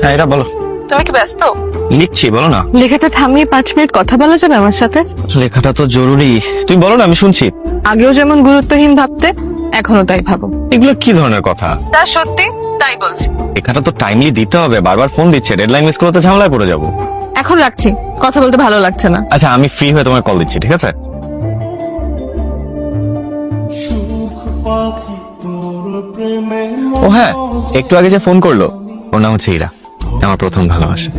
হ্যাঁ এটা বলো। তুমি কি ব্যস্ত? লিখছি, বলো না। লেখাটা থামিয়ে 5 মিনিট কথা বলা যাবে আমার সাথে? লেখাটা তো জরুরি, তুমি বলো না, আমি শুনছি। আগেও যেমন গুরুত্বহীন ভাবতে, এখনো তাই ভাবো। এগুলো কি ধরনের কথা? তা সত্যি, তাই বলছি। লেখাটা তো টাইমলি দিতে হবে, বারবার ফোন দিচ্ছে, ডেডলাইন মিস করলে তো ঝামেলায় পড়ে যাবো। এখন রাখছি, কথা বলতে ভালো লাগছে না। আচ্ছা আমি ফ্রি হয়ে তোমায় কল দিচ্ছি, ঠিক আছে? ও হ্যাঁ, একটু আগে যে ফোন করলো ওর নাম হচ্ছে ইরা, আমার প্রথম ভালোবাসা।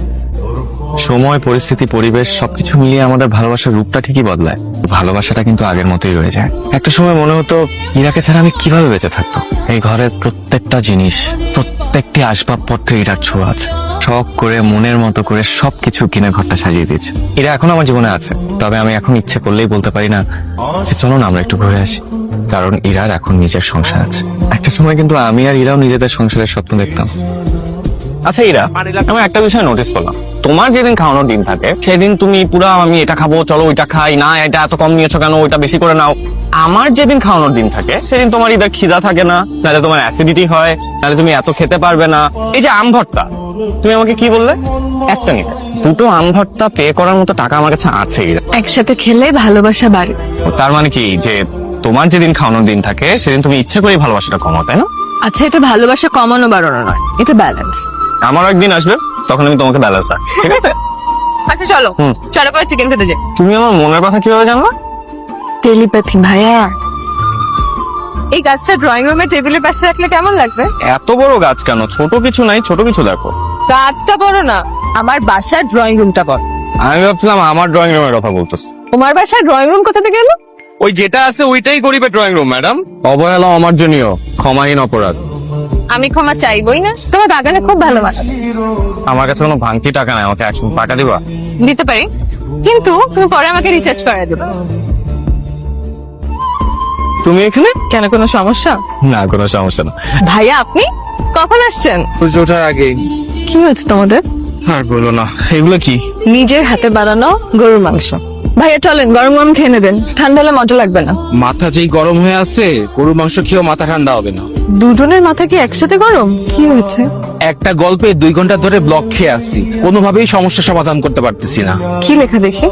সময়, পরিস্থিতি, পরিবেশ সবকিছু মিলিয়ে আমাদের ভালোবাসার রূপটা ঠিকই বদলায়, ভালোবাসাটা কিন্তু আগের মতোই রয়ে যায়। একটা সময় মনে হতো ইরাকে ছাড়া আমি কিভাবে বেঁচে থাকবো। এই ঘরের প্রত্যেকটা জিনিস, প্রত্যেকটি আসবাবপত্রে ইরার ছোঁয়া আছে। শখ করে মনের মতো করে সবকিছু কিনে ঘরটা সাজিয়ে দিয়েছে। এরা এখন আমার জীবনে আছে, তবে আমি এখন ইচ্ছে করলেই বলতে পারি না যে চলো না আমরা একটু ঘুরে আসি, কারণ ইরার এখন নিজের সংসার আছে। একটা সময় কিন্তু আমি আর ইরাও নিজেদের সংসারের স্বপ্ন দেখতাম। আচ্ছা ইরা, আমি একটা বিষয় নোটিস করলাম, তোমার যেদিন খাওয়ানোর দিন থাকে সেদিন তুমি পুরা আমি এটা খাবো, চলো ওইটা খাই, না এটা এত কম নিয়েছো কেন, ওইটা বেশি করে নাও। আমার যেদিন খাওয়ানোর দিন থাকে সেদিন তোমার ইদার খিদা থাকে না, নাহলে তোমার অ্যাসিডিটি হয়, নাহলে তুমি এত খেতে পারবে না। এই যে আম ভর্তা, তুমি আমাকে কি বললে একটা নিতে, দুটো আম ভর্তা পে করার মতো টাকা আমার কাছে আছে। একসাথে খেলে ভালোবাসা বাড়ে। তার মানে কি যে তোমার যেদিন খাওয়ানোর দিন থাকে সেদিন তুমি ইচ্ছে করে ভালোবাসাটা কমাও, তাই না? আচ্ছা, এটা ভালোবাসা কমানো বাড়ানো নয়, এটা ব্যালেন্স। আমার একদিন আসবে, তখন আমি তোমাকে ব্যালেন্স রাখ, ঠিক আছে? আচ্ছা চলো, চলো করে চিকেন খেতে যাই। তুমি আমার মনের কথা কিভাবে জানলা? টেলিপ্যাথি ভাইয়া। এই গাছটা ড্রয়িং রুমে টেবিলের পাশে রাখলে কেমন লাগবে? এত বড় গাছ কেন? ছোট কিছু নাই, ছোট কিছু দেখো। গাছটা বড় না, আমার বাসার ড্রয়িং রুমটা বড়। আমি ভাবছিলাম আমার ড্রয়িং রুমের কথা বলতেছ। তোমার বাসার ড্রয়িং রুম কোথা থেকে এলো? ওই যেটা আছে ওইটাই গরিবের ড্রয়িং রুম ম্যাডাম। অবহেলা অমার্জনীয়, ক্ষমাহীন অপরাধ। আমি ক্ষমা চাইবই না। তোমার বাগানে খুব ভালো মানাবে। আমার কাছে কোনো ভাঙতি টাকা নাই, আমাকে 100 টাকা দিবা? দিতে পারি, কিন্তু তুমি পরে আমাকে রিচার্জ করাই দেবে। তুমি এখানে কেন, কোনো সমস্যা? না, কোনো সমস্যা না। ভাইয়া আপনি কখন আসছেন? সূর্য ওঠার আগে। কি হয়েছে তোমাদের? আর বলো না, এগুলো কি? নিজের হাতে বানানো গরুর মাংস। ভাইয়া চলেন, গরম গরম খেয়ে নেবেন, ঠান্ডা হলে মজা লাগবে না। মাথা যেই গরম হয়ে আছে, গরু মাংস খেয়েও মাথা ঠান্ডা হবে না। দুজনের মাথা কি একসাথে গরম? কি হয়েছে? একটা গল্পে 2 ঘন্টা ধরে ব্লক খেয়ে আসছি, কোনোভাবেই সমস্যা সমাধান করতে পারতেছি না। কি লেখা দেখি?